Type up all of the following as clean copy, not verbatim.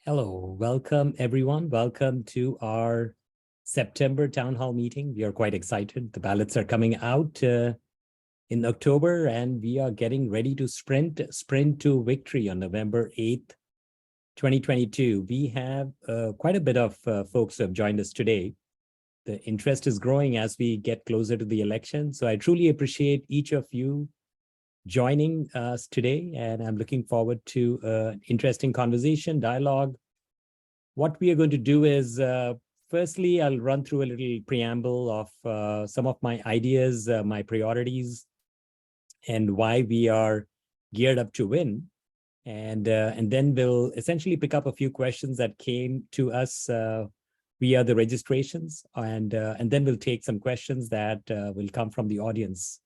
Hello, welcome everyone. Welcome to our September town hall meeting. We are quite excited. The ballots are coming out in October, and we are getting ready to sprint to victory on November 8th, 2022. We have quite a bit of folks who have joined us today. The interest is growing as we get closer to the election. So I truly appreciate each of you joining us today, and I'm looking forward to an interesting conversation, dialogue. What we are going to do is, firstly, I'll run through a little preamble of some of my ideas, my priorities, and why we are geared up to win. And then we'll essentially pick up a few questions that came to us via the registrations, and then we'll take some questions that will come from the audience.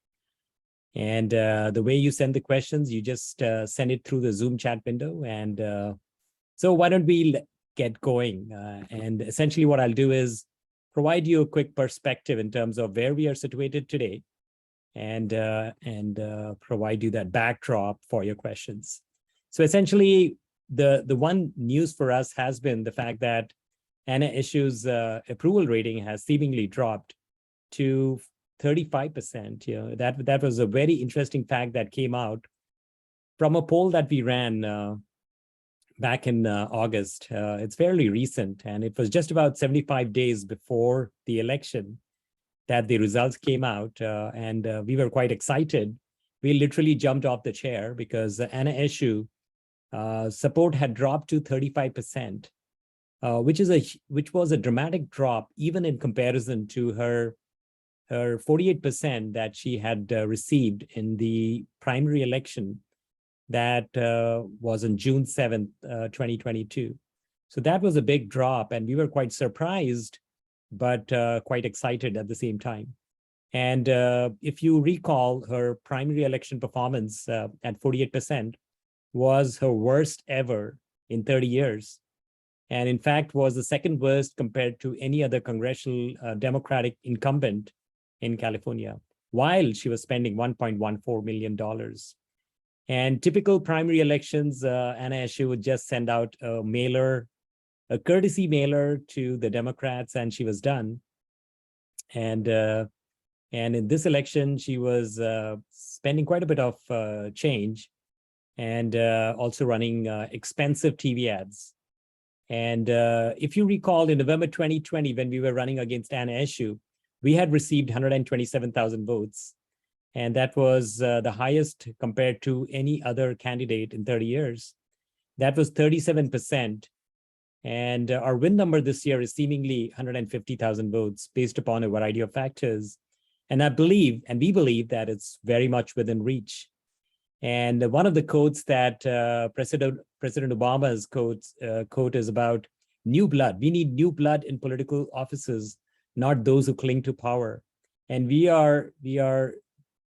And the way you send the questions, you just send it through the Zoom chat window. And so why don't we get going? And essentially what I'll do is provide you a quick perspective in terms of where we are situated today, and provide you that backdrop for your questions. So essentially, the one news for us has been the fact that Anna Issue's approval rating has seemingly dropped to 35%. That was a very interesting fact that came out from a poll that we ran back in August. It's fairly recent, and it was just about 75 days before the election that the results came out, and we were quite excited. We literally jumped off the chair because Anna Eshoo support had dropped to 35%, which was a dramatic drop even in comparison to her 48% that she had received in the primary election that was on June 7th, 2022. So that was a big drop, and we were quite surprised, but quite excited at the same time. And if you recall, her primary election performance at 48% was her worst ever in 30 years. And in fact, was the second worst compared to any other congressional Democratic incumbent in California, while she was spending $1.14 million. And typical primary elections, Anna Eshoo would just send out a mailer, a courtesy mailer to the Democrats, and she was done. And in this election, she was spending quite a bit of change, and also running expensive TV ads. And if you recall, in November 2020, when we were running against Anna Eshoo, we had received 127,000 votes. And that was the highest compared to any other candidate in 30 years. That was 37%. And our win number this year is seemingly 150,000 votes based upon a variety of factors. And I believe, and we believe, that it's very much within reach. And one of the quotes that President Obama's quote is about new blood. We need new blood in political offices, not those who cling to power. And we are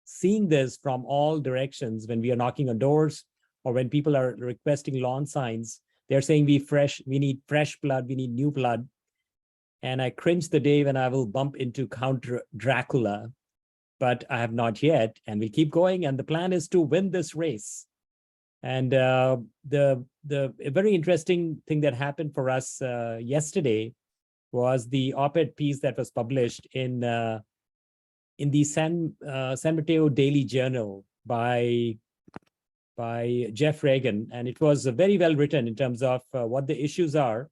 seeing this from all directions when we are knocking on doors, or when people are requesting lawn signs. They're saying we need fresh blood, we need new blood. And I cringe the day when I will bump into Count Dracula, but I have not yet, and we'll keep going. And the plan is to win this race. And the very interesting thing that happened for us yesterday was the op-ed piece that was published in the San Mateo Daily Journal by Jeff Reagan. And it was very well written in terms of what the issues are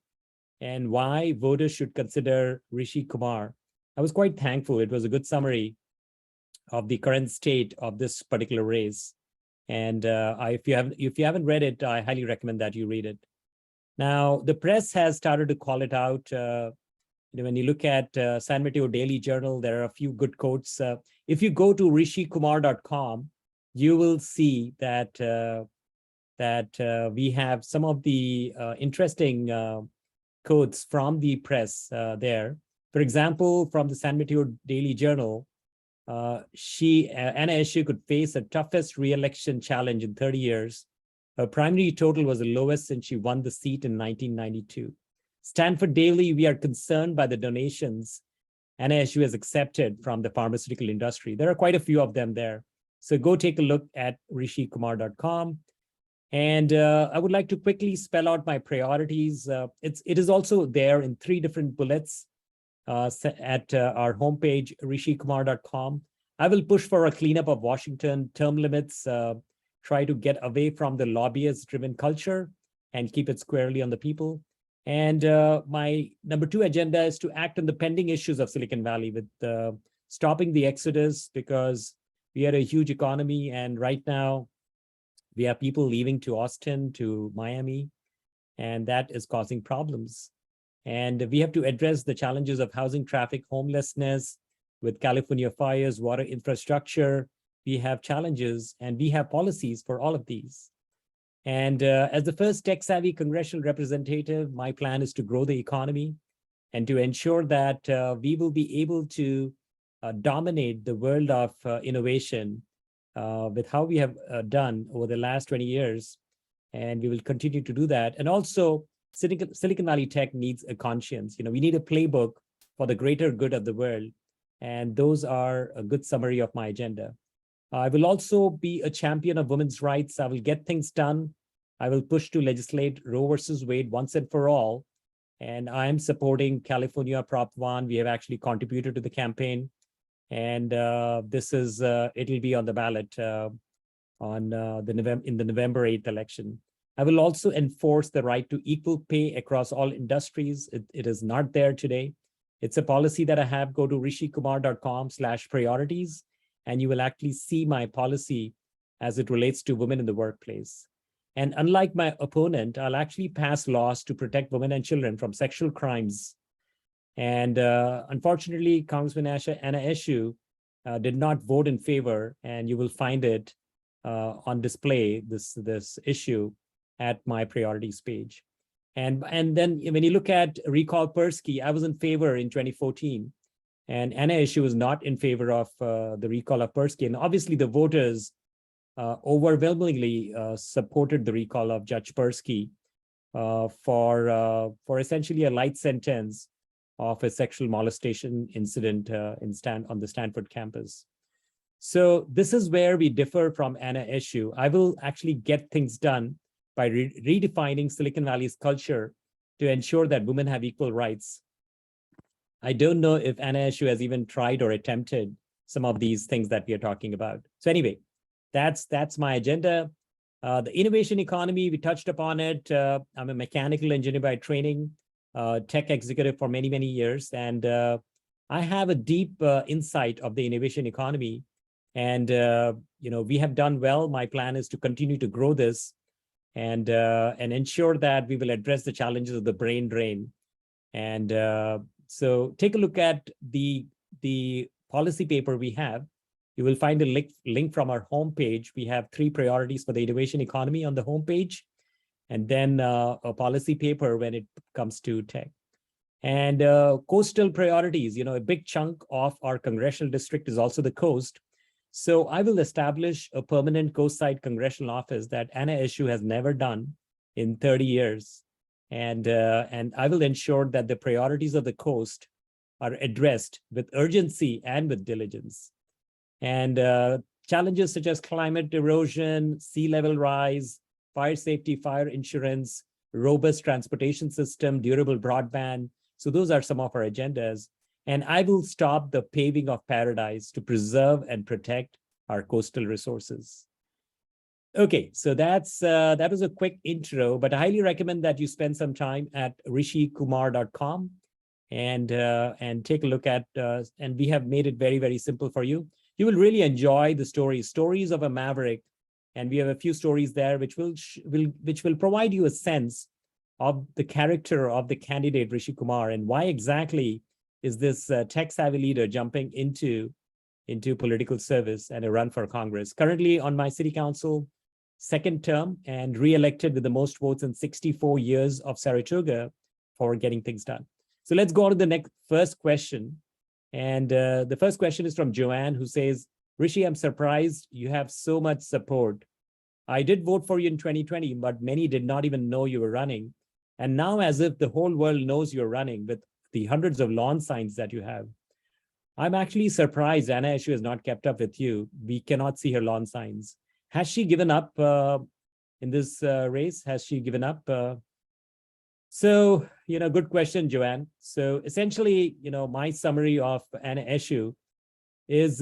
and why voters should consider Rishi Kumar. I was quite thankful. It was a good summary of the current state of this particular race. And if you haven't read it, I highly recommend that you read it. Now, the press has started to call it out. When you look at San Mateo Daily Journal, there are a few good quotes. If you go to rishikumar.com, you will see that we have some of the interesting quotes from the press there. For example, from the San Mateo Daily Journal, Anna Eshoo could face the toughest re-election challenge in 30 years. Her primary total was the lowest since she won the seat in 1992. Stanford Daily, we are concerned by the donations Anna Eshoo has accepted from the pharmaceutical industry. There are quite a few of them there. So go take a look at rishikumar.com. And I would like to quickly spell out my priorities. It is also there in 3 different bullets at our homepage, rishikumar.com. I will push for a cleanup of Washington term limits, try to get away from the lobbyist-driven culture and keep it squarely on the people. And my number 2 agenda is to act on the pending issues of Silicon Valley with stopping the exodus, because we had a huge economy, and right now we have people leaving to Austin, to Miami, and that is causing problems. And we have to address the challenges of housing, traffic, homelessness. With California fires, water infrastructure, we have challenges, and we have policies for all of these. And as the first tech-savvy congressional representative, my plan is to grow the economy and to ensure that we will be able to dominate the world of innovation with how we have done over the last 20 years. And we will continue to do that. And also, Silicon Valley Tech needs a conscience. We need a playbook for the greater good of the world. And those are a good summary of my agenda. I will also be a champion of women's rights. I will get things done. I will push to legislate Roe versus Wade once and for all. And I'm supporting California Prop 1. We have actually contributed to the campaign. And this is, it'll be on the ballot in the November 8th election. I will also enforce the right to equal pay across all industries. It is not there today. It's a policy that I have. Go to rishikumar.com/priorities, and you will actually see my policy as it relates to women in the workplace. And unlike my opponent, I'll actually pass laws to protect women and children from sexual crimes. And unfortunately, Congressman Anna Eshoo did not vote in favor, and you will find it on display, this issue, at my priorities page. And then when you look at Recall Persky, I was in favor in 2014, and Anna Eshoo was not in favor of the recall of Persky. And obviously the voters overwhelmingly supported the recall of Judge Persky for essentially a light sentence of a sexual molestation incident on the Stanford campus. So this is where we differ from Anna Eshoo. I will actually get things done by redefining Silicon Valley's culture to ensure that women have equal rights. I don't know if Anna Eshoo has even tried or attempted some of these things that we are talking about. So anyway, that's my agenda. The innovation economy, we touched upon it. I'm a mechanical engineer by training, tech executive for many, many years. And I have a deep insight of the innovation economy. And we have done well. My plan is to continue to grow this and ensure that we will address the challenges of the brain drain. And so take a look at the policy paper we have. You will find a link from our homepage. We have 3 priorities for the innovation economy on the homepage, and then a policy paper when it comes to tech. And coastal priorities, a big chunk of our congressional district is also the coast. So I will establish a permanent coastside congressional office that Anna Eshoo has never done in 30 years. And I will ensure that the priorities of the coast are addressed with urgency and with diligence. And challenges such as climate erosion, sea level rise, fire safety, fire insurance, robust transportation system, durable broadband. So those are some of our agendas. And I will stop the paving of paradise to preserve and protect our coastal resources. Okay, so that was a quick intro, but I highly recommend that you spend some time at rishikumar.com and take a look at, and we have made it very, very simple for you. You will really enjoy the stories of a maverick, and we have a few stories there which will provide you a sense of the character of the candidate Rishi Kumar and why exactly is this tech-savvy leader jumping into political service and a run for Congress. Currently on my city council, 2nd term, and re-elected with the most votes in 64 years of Saratoga for getting things done. So let's go on to the first question. And the first question is from Joanne, who says, Rishi, I'm surprised you have so much support. I did vote for you in 2020, but many did not even know you were running. And now, as if the whole world knows you're running with the hundreds of lawn signs that you have. I'm actually surprised Anna Eshoo has not kept up with you. We cannot see her lawn signs. Has she given up in this race? Has she given up? So, good question, Joanne. So essentially, my summary of Anna Eshoo is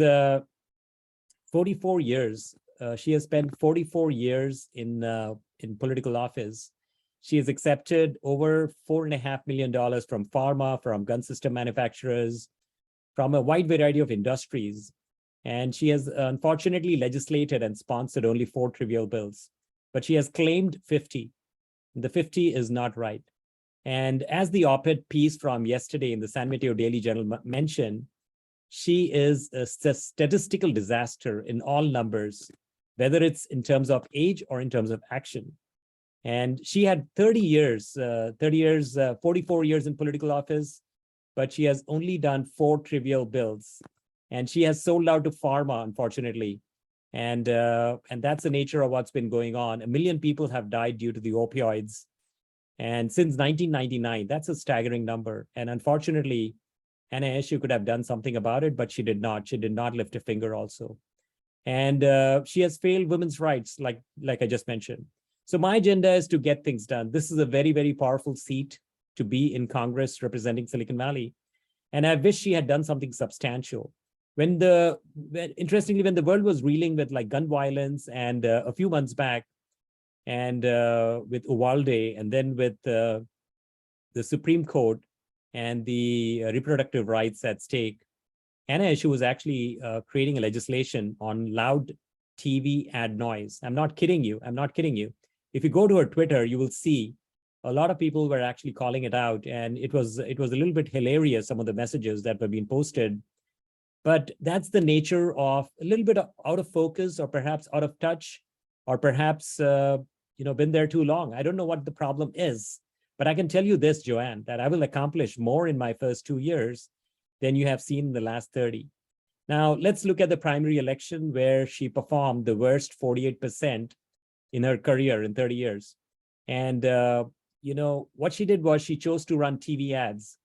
44 years. She has spent 44 years in political office. She has accepted over $4.5 million from pharma, from gun system manufacturers, from a wide variety of industries. And she has unfortunately legislated and sponsored only 4 trivial bills, but she has claimed 50. The 50 is not right. And as the op-ed piece from yesterday in the San Mateo Daily Journal mentioned, she is a statistical disaster in all numbers, whether it's in terms of age or in terms of action. And she had 44 years in political office, but she has only done 4 trivial bills. And she has sold out to pharma, unfortunately. And that's the nature of what's been going on. 1 million people have died due to the opioids. And since 1999, that's a staggering number. And unfortunately, Anna Eshoo could have done something about it, but she did not. She did not lift a finger also. And she has failed women's rights, like I just mentioned. So my agenda is to get things done. This is a very, very powerful seat to be in Congress representing Silicon Valley. And I wish she had done something substantial. Interestingly, when the world was reeling with like gun violence and a few months back, and with Uvalde, and then with the Supreme Court and the reproductive rights at stake, Anna Eshoo was actually creating a legislation on loud TV ad noise. I'm not kidding you. I'm not kidding you. If you go to her Twitter, you will see a lot of people were actually calling it out, and it was a little bit hilarious, some of the messages that were being posted. But that's the nature of a little bit out of focus, or perhaps out of touch, or perhaps been there too long. I don't know what the problem is, but I can tell you this, Joanne, that I will accomplish more in my first 2 years than you have seen in the last 30. Now, let's look at the primary election where she performed the worst 48% in her career in 30 years. And, what she did was she chose to run TV ads,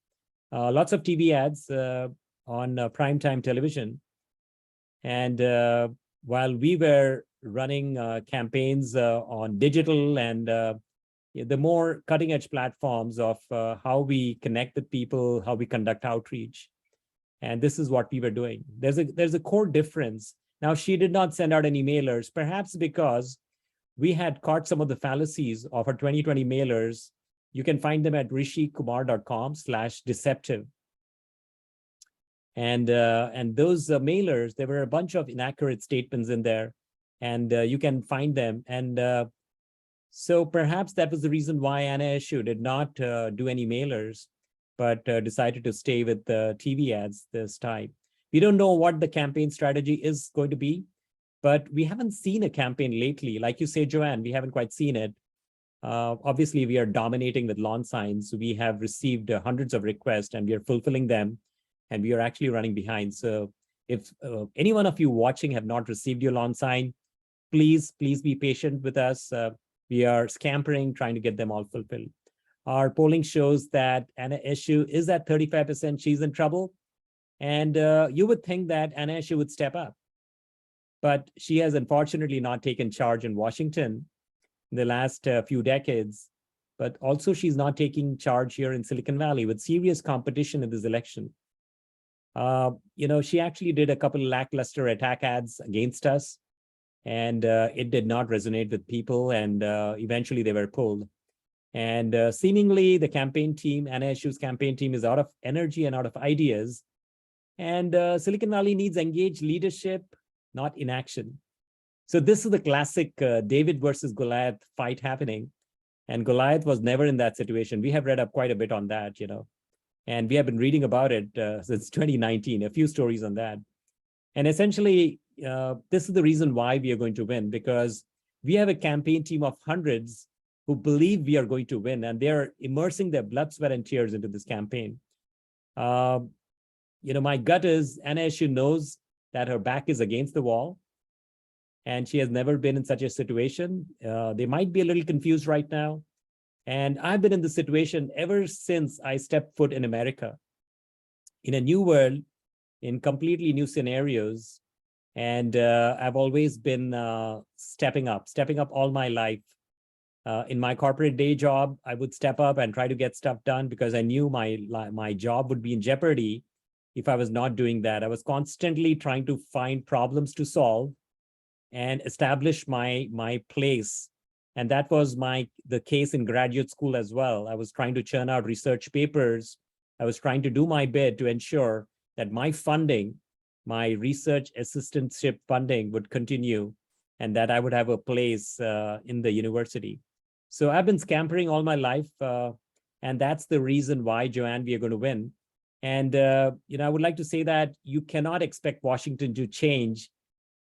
lots of TV ads on primetime television. And while we were running campaigns on digital and the more cutting edge platforms of how we connect with people, how we conduct outreach. And this is what we were doing. There's a core difference. Now, she did not send out any mailers, perhaps because we had caught some of the fallacies of her 2020 mailers. You can find them at rishikumar.com/deceptive. And those mailers, there were a bunch of inaccurate statements in there, and you can find them. And so perhaps that was the reason why Anna Eshoo did not do any mailers, but decided to stay with the TV ads this time. We don't know what the campaign strategy is going to be, but we haven't seen a campaign lately. Like you say, Joanne, we haven't quite seen it. Obviously, we are dominating with lawn signs. We have received hundreds of requests, and we are fulfilling them, and we are actually running behind. So if any one of you watching have not received your lawn sign, please be patient with us. We are scampering, trying to get them all fulfilled. Our polling shows that Anna Eshoo is at 35%. She's in trouble. And you would think that Anna Eshoo would step up. But she has unfortunately not taken charge in Washington in the last few decades. But also she's not taking charge here in Silicon Valley with serious competition in this election. She actually did a couple of lackluster attack ads against us, and it did not resonate with people, and eventually they were pulled. And seemingly the campaign team, Anna Eshoo's campaign team, is out of energy and out of ideas. And Silicon Valley needs engaged leadership, not inaction. So this is the classic David versus Goliath fight happening. And Goliath was never in that situation. We have read up quite a bit on that, and we have been reading about it since 2019, a few stories on that. And essentially, this is the reason why we are going to win, because we have a campaign team of hundreds who believe we are going to win, and they're immersing their blood, sweat, and tears into this campaign. My gut is Anna Eshoo knows that her back is against the wall, and she has never been in such a situation. They might be a little confused right now. And I've been in this situation ever since I stepped foot in America, in a new world, in completely new scenarios. And I've always been stepping up all my life. In my corporate day job, I would step up and try to get stuff done because I knew my job would be in jeopardy if I was not doing that. I was constantly trying to find problems to solve and establish my place. And that was the case in graduate school as well. I was trying to churn out research papers. I was trying to do my bit to ensure that my funding, my research assistantship funding would continue and that I would have a place in the university. So I've been scampering all my life. And that's the reason why, Joanne, we are going to win. And I would like to say that you cannot expect Washington to change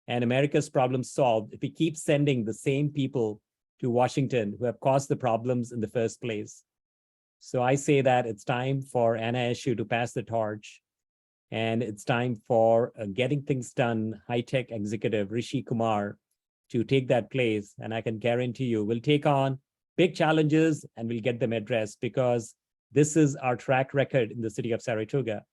and America's problems solved if we keep sending the same people to Washington who have caused the problems in the first place. So I say that it's time for Anna Eshoo to pass the torch, and it's time for getting things done high-tech executive Rishi Kumar to take that place. And I can guarantee you we'll take on big challenges and we'll get them addressed, because this is our track record in the city of Saratoga.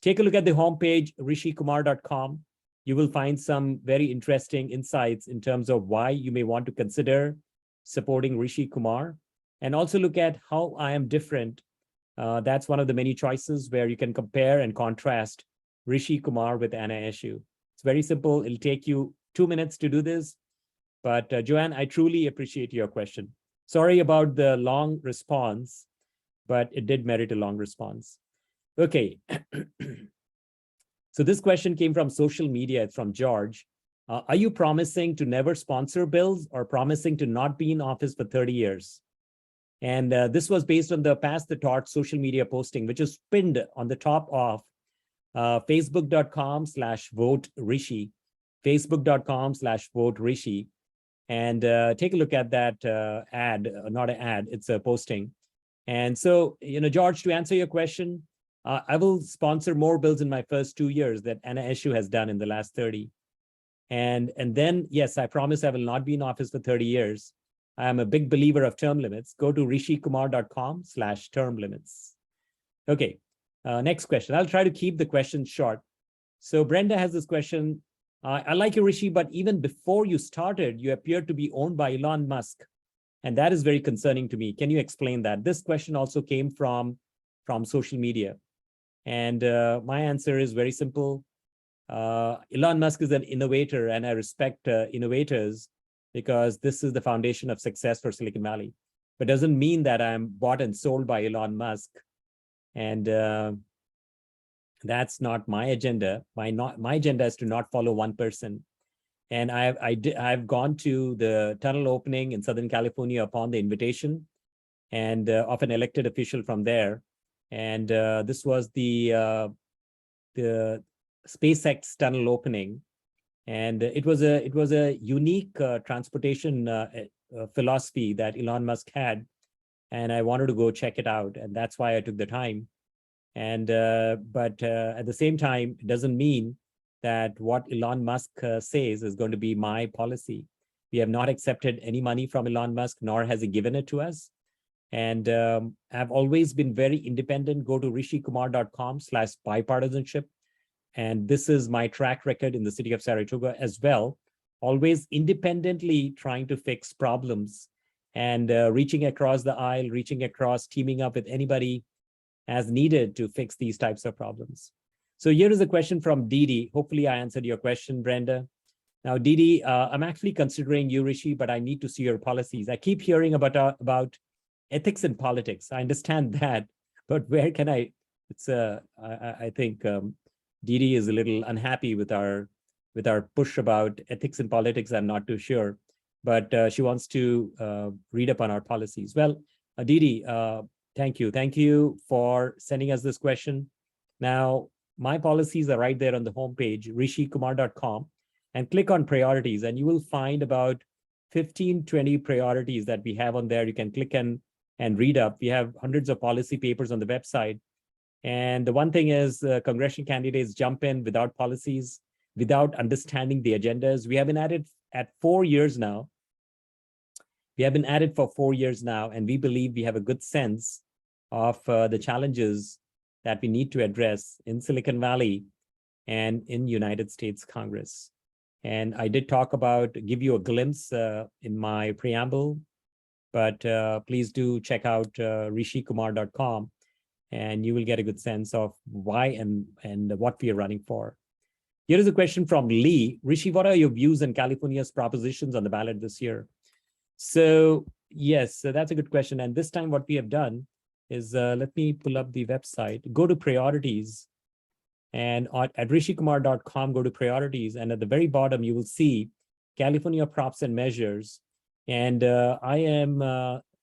Take a look at the homepage, rishikumar.com. You will find some very interesting insights in terms of why you may want to consider supporting Rishi Kumar, and also look at how I am different. That's one of the many choices where you can compare and contrast Rishi Kumar with Anna Eshoo. It's very simple. It'll take you 2 minutes to do this. But Joanne, I truly appreciate your question. Sorry about the long response, but it did merit a long response. Okay. So this question came from social media. It's from George. Are you promising to never sponsor bills or promising to not be in office for 30 years? And this was based on the Pass the Torch social media posting, which is pinned on the top of facebook.com/vote Rishi, facebook.com/vote Rishi. And take a look at that ad, not an ad, it's a posting. And so, George, to answer your question, I will sponsor more bills in my first 2 years that Anna Eshoo has done in the last 30. And then, yes, I promise I will not be in office for 30 years. I am a big believer of term limits. Go to rishikumar.com/term limits. Okay, next question. I'll try to keep the questions short. So Brenda has this question. I like you, Rishi, but even before you started, you appeared to be owned by Elon Musk. And that is very concerning to me. Can you explain that? This question also came from social media. And my answer is very simple. Elon Musk is an innovator, and I respect innovators because this is the foundation of success for Silicon Valley. But doesn't mean that I'm bought and sold by Elon Musk. And that's not my agenda. My agenda is to not follow one person. And I've gone to the tunnel opening in Southern California upon the invitation and of an elected official from there. And this was the SpaceX tunnel opening, and it was a unique transportation philosophy that Elon Musk had, and I wanted to go check it out, and that's why I took the time. And but at the same time, it doesn't mean that what Elon Musk says is going to be my policy. We have not accepted any money from Elon Musk, nor has he given it to us. And I've always been very independent. Go to rishikumar.com/bipartisanship. And this is my track record in the city of Saratoga as well. Always independently trying to fix problems and reaching across the aisle, reaching across, teaming up with anybody as needed to fix these types of problems. So here is a question from Didi. Hopefully I answered your question, Brenda. Now, Didi, I'm actually considering you, Rishi, but I need to see your policies. I keep hearing about ethics in politics. I understand that, but where can I think Didi is a little unhappy with our push about ethics in politics. I'm not too sure, but she wants to read up on our policies. Well, Didi, thank you. Thank you for sending us this question. Now, my policies are right there on the homepage, rishikumar.com, and click on priorities, and you will find about 15, 20 priorities that we have on there. You can click and read up. We have hundreds of policy papers on the website. And the one thing is congressional candidates jump in without policies, without understanding the agendas. We have been at it at 4 years now. We have been at it for 4 years now, and we believe we have a good sense of the challenges that we need to address in Silicon Valley and in United States Congress. And I did talk about, give you a glimpse in my preamble but please do check out rishikumar.com, and you will get a good sense of why and what we are running for. Here is a question from Lee. Rishi, what are your views on California's propositions on the ballot this year? So yes, so that's a good question. And this time what we have done is, let me pull up the website, go to priorities, and at rishikumar.com, go to priorities. And at the very bottom, you will see California props and measures. And I am,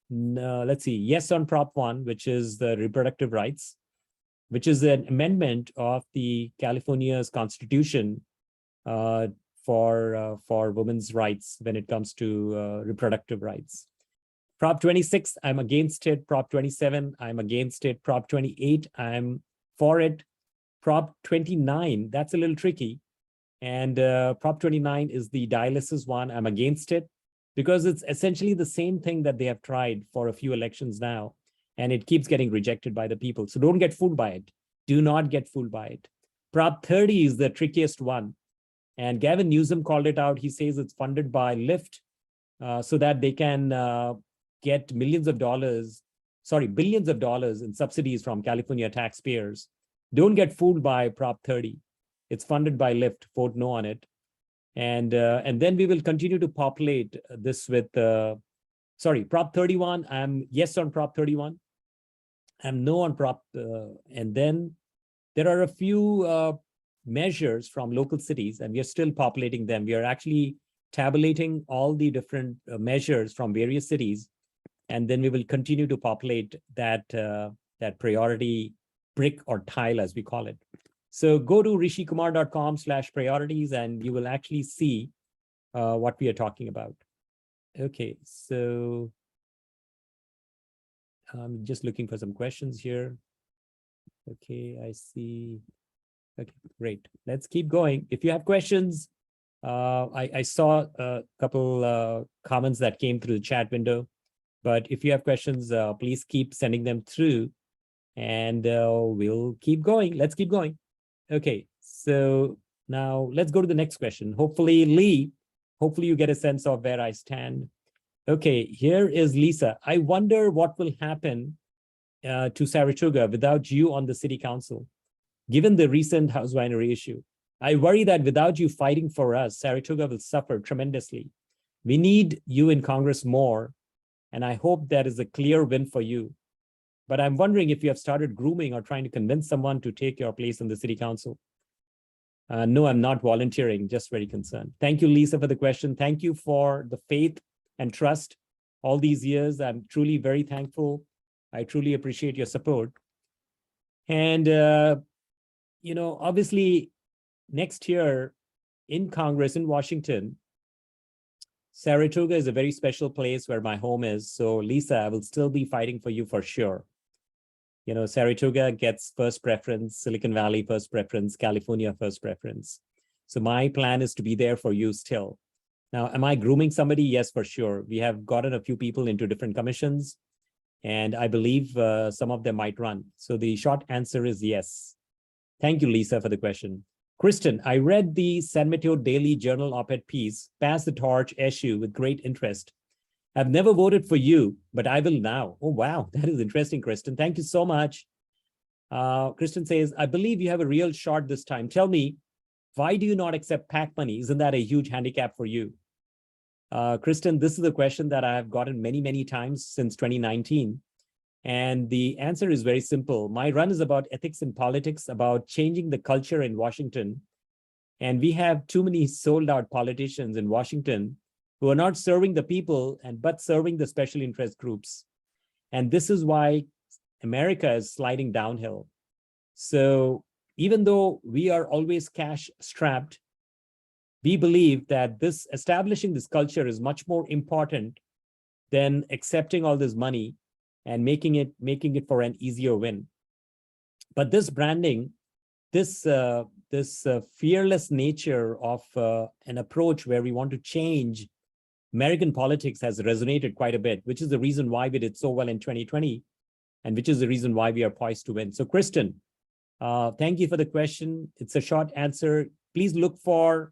let's see, yes on Prop 1, which is the reproductive rights, which is an amendment of the California's constitution for women's rights when it comes to reproductive rights. Prop 26, I'm against it. Prop 27, I'm against it. Prop 28, I'm for it. Prop 29, that's a little tricky. And Prop 29 is the dialysis one. I'm against it because it's essentially the same thing that they have tried for a few elections now, and it keeps getting rejected by the people. So don't get fooled by it. Do not get fooled by it. Prop 30 is the trickiest one. And Gavin Newsom called it out. He says it's funded by Lyft so that they can get billions of dollars in subsidies from California taxpayers. Don't get fooled by Prop 30. It's funded by Lyft. Vote no on it. And then we will continue to populate this with, Prop 31. I'm yes on Prop 31. I'm no on Prop, and then there are a few measures from local cities, and we are still populating them. We are actually tabulating all the different measures from various cities, and then we will continue to populate that, that priority brick or tile, as we call it. So go to rishikumar.com/priorities, and you will actually see what we are talking about. Okay, so I'm just looking for some questions here. Okay, I see. Okay, great. Let's keep going. If you have questions, I saw a couple comments that came through the chat window, but if you have questions, please keep sending them through, and we'll keep going. Let's keep going. Okay, so now let's go to the next question. Hopefully, Lee, hopefully you get a sense of where I stand. Okay, here is Lisa. I wonder what will happen to Saratoga without you on the city council, given the recent house winery issue. I worry that without you fighting for us, Saratoga will suffer tremendously. We need you in Congress more, and I hope that is a clear win for you. But I'm wondering if you have started grooming or trying to convince someone to take your place in the city council. No, I'm not volunteering, just very concerned. Thank you, Lisa, for the question. Thank you for the faith and trust all these years. I'm truly very thankful. I truly appreciate your support. And, you know, obviously, next year in Congress in Washington, Saratoga is a very special place where my home is. So, Lisa, I will still be fighting for you for sure. You know, Saratoga gets first preference, Silicon Valley first preference, California first preference. So my plan is to be there for you still. Now, am I grooming somebody? Yes, for sure. We have gotten a few people into different commissions, and I believe some of them might run. So the short answer is yes. Thank you, Lisa, for the question. Kristen, I read the San Mateo Daily Journal op-ed piece, Pass the Torch issue, with great interest. I've never voted for you, but I will now. Oh, wow. That is interesting, Kristen. Thank you so much. Kristen says, I believe you have a real shot this time. Tell me, why do you not accept PAC money? Isn't that a huge handicap for you? Kristen, this is a question that I have gotten many, many times since 2019. And the answer is very simple. My run is about ethics and politics, about changing the culture in Washington. And we have too many sold out politicians in Washington who are not serving the people, but serving the special interest groups. And this is why America is sliding downhill. So even though we are always cash strapped, we believe that establishing this culture is much more important than accepting all this money and making it for an easier win. But this branding, this fearless nature of an approach where we want to change American politics has resonated quite a bit, which is the reason why we did so well in 2020, and which is the reason why we are poised to win. So, Kristen, thank you for the question. It's a short answer. Please look for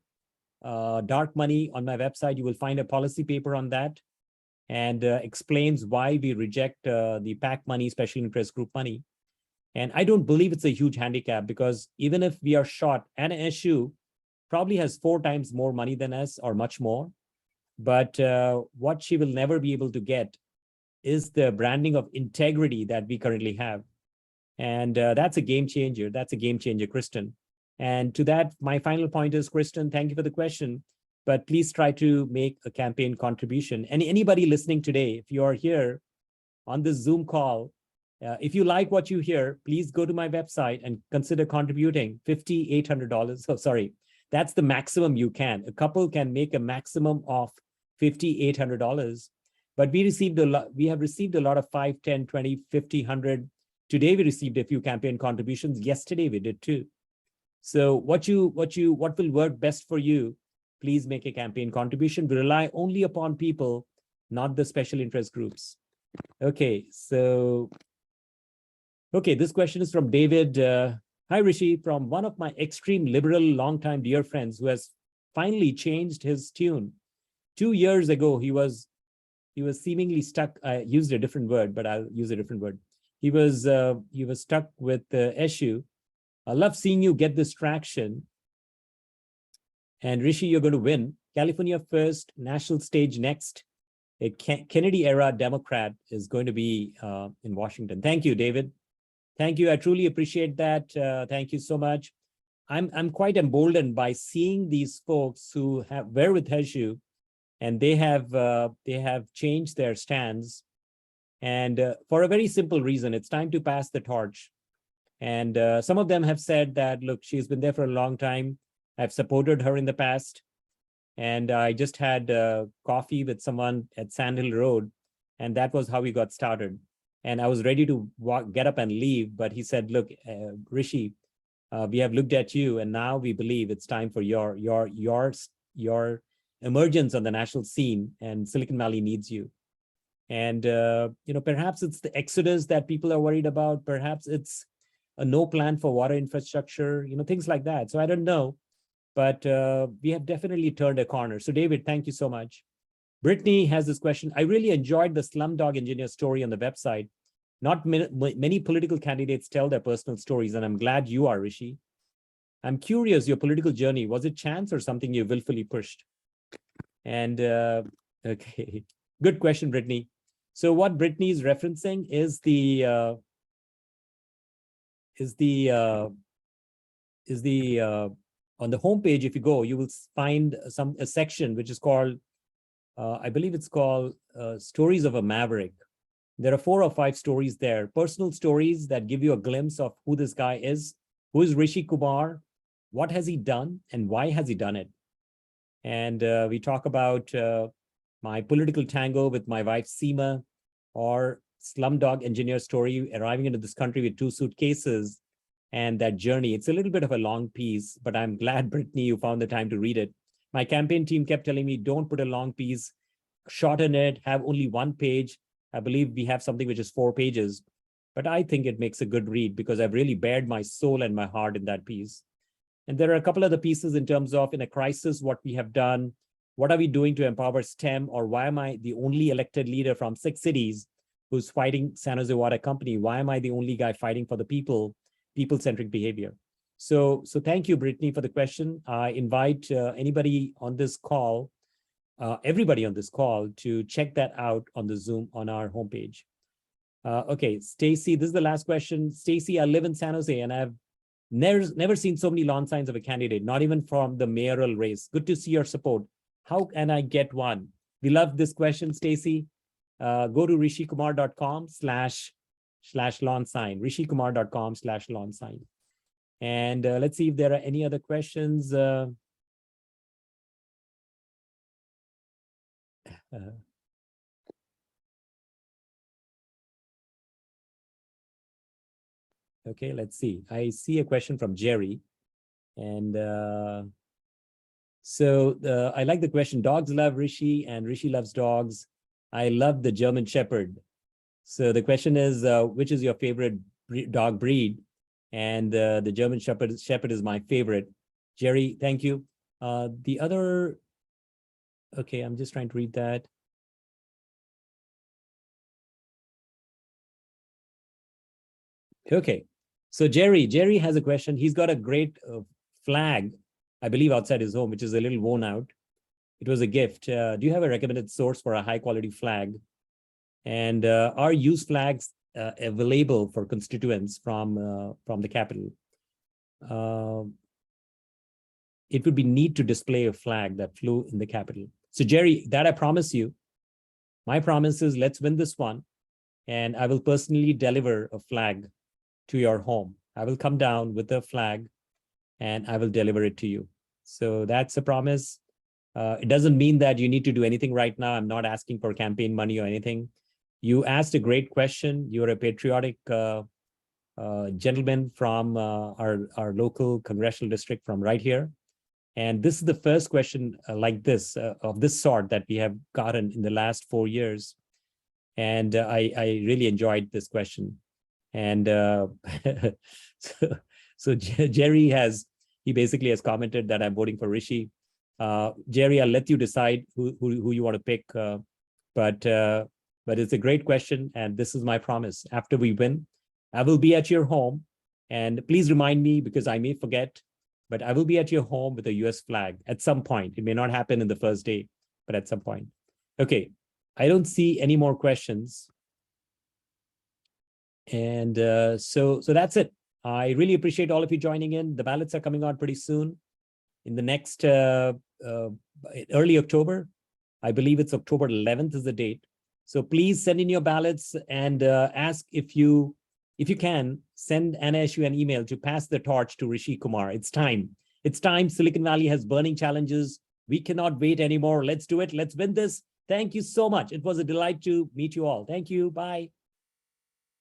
dark money on my website. You will find a policy paper on that. and explains why we reject the PAC money, special interest group money. And I don't believe it's a huge handicap, because even if we are short, and SU probably has 4 times more money than us or much more, but what she will never be able to get is the branding of integrity that we currently have. And that's a game changer. That's a game changer, Kristen. And to that, my final point is, Kristen, thank you for the question, but please try to make a campaign contribution. And anybody listening today, if you are here on this Zoom call, if you like what you hear, please go to my website and consider contributing $5,800. Oh, sorry, that's the maximum you can. A couple can make a maximum of $5,800. But we have received a lot of 5, 10, 20, 50, 100. Today we received a few campaign contributions. Yesterday we did too. So what will work best for you, please make a campaign contribution. We rely only upon people, not the special interest groups. Okay, so, this question is from David. Hi, Rishi, from one of my extreme liberal, longtime dear friends who has finally changed his tune. 2 years ago, he was seemingly stuck. I used a different word, but I'll use a different word. He was stuck with the issue. I love seeing you get this traction. And Rishi, you're going to win. California first, national stage next. A Kennedy era Democrat is going to be in Washington. Thank you, David. Thank you. I truly appreciate that. Thank you so much. I'm quite emboldened by seeing these folks who were with Heshu, and they have changed their stance. And for a very simple reason, it's time to pass the torch. And some of them have said that, look, she's been there for a long time. I've supported her in the past. And I just had coffee with someone at Sand Hill Road, and that was how we got started. And I was ready to get up and leave, but he said, look, Rishi, we have looked at you, and now we believe it's time for your emergence on the national scene, and Silicon Valley needs you. And perhaps it's the exodus that people are worried about. Perhaps it's a no plan for water infrastructure, things like that. So I don't know, but we have definitely turned a corner. So David, thank you so much. Brittany has this question. I really enjoyed the Slumdog Engineer story on the website. Not many political candidates tell their personal stories, and I'm glad you are, Rishi. I'm curious, your political journey, was it chance or something you willfully pushed? And okay, good question, Brittany. So what Brittany is referencing is on the homepage, if you go, you will find a section which is called, I believe it's called Stories of a Maverick. There are 4 or 5 stories there, personal stories that give you a glimpse of who this guy is, who is Rishi Kumar, what has he done, and why has he done it. And we talk about my political tango with my wife, Seema, or Slumdog Engineer story, arriving into this country with 2 suitcases, and that journey. It's a little bit of a long piece, but I'm glad, Brittany, you found the time to read it. My campaign team kept telling me, don't put a long piece, shorten it, have only 1 page. I believe we have something which is 4 pages, but I think it makes a good read because I've really bared my soul and my heart in that piece. And there are a couple other pieces in terms of, in a crisis, what we have done, what are we doing to empower STEM, or why am I the only elected leader from 6 cities who's fighting San Jose Water Company? Why am I the only guy fighting for the people-centric behavior? So thank you, Brittany, for the question. I invite anybody on this call, everybody on this call, to check that out on the Zoom on our homepage. Okay, Stacy, this is the last question. Stacy, I live in San Jose, and I've never seen so many lawn signs of a candidate, not even from the mayoral race. Good to see your support. How can I get one? We love this question, Stacy. Go to rishikumar.com/lawn sign, rishikumar.com/lawn sign. And let's see if there are any other questions. Okay, let's see. I see a question from Jerry. And I like the question. Dogs love Rishi and Rishi loves dogs. I love the German Shepherd. So the question is, which is your favorite dog breed? And the German Shepherd is my favorite. Jerry, thank you. The other, okay, I'm just trying to read that. Okay. So Jerry has a question. He's got a great flag, I believe, outside his home, which is a little worn out. It was a gift. Do you have a recommended source for a high quality flag? And are used flags available for constituents from the capital? It would be neat to display a flag that flew in the capital. So Jerry, that I promise you. My promise is let's win this one, and I will personally deliver a flag to your home. I will come down with a flag and I will deliver it to you. So that's a promise. It doesn't mean that you need to do anything right now. I'm not asking for campaign money or anything. You asked a great question. You're a patriotic gentleman from our local congressional district from right here. And this is the first question like this, of this sort that we have gotten in the last 4 years. And I really enjoyed this question. And so Jerry he basically has commented that I'm voting for Rishi. Jerry, I'll let you decide who you want to pick. But it's a great question. And this is my promise. After we win, I will be at your home. And please remind me because I may forget, but I will be at your home with a US flag at some point. It may not happen in the first day, but at some point. Okay, I don't see any more questions. And so that's it. I really appreciate all of you joining in. The ballots are coming out pretty soon in the next early October. I believe it's October 11th is the date. So please send in your ballots and ask if you can, send Anna Eshoo an email to pass the torch to Rishi Kumar. It's time. It's time. Silicon Valley has burning challenges. We cannot wait anymore. Let's do it. Let's win this. Thank you so much. It was a delight to meet you all. Thank you. Bye.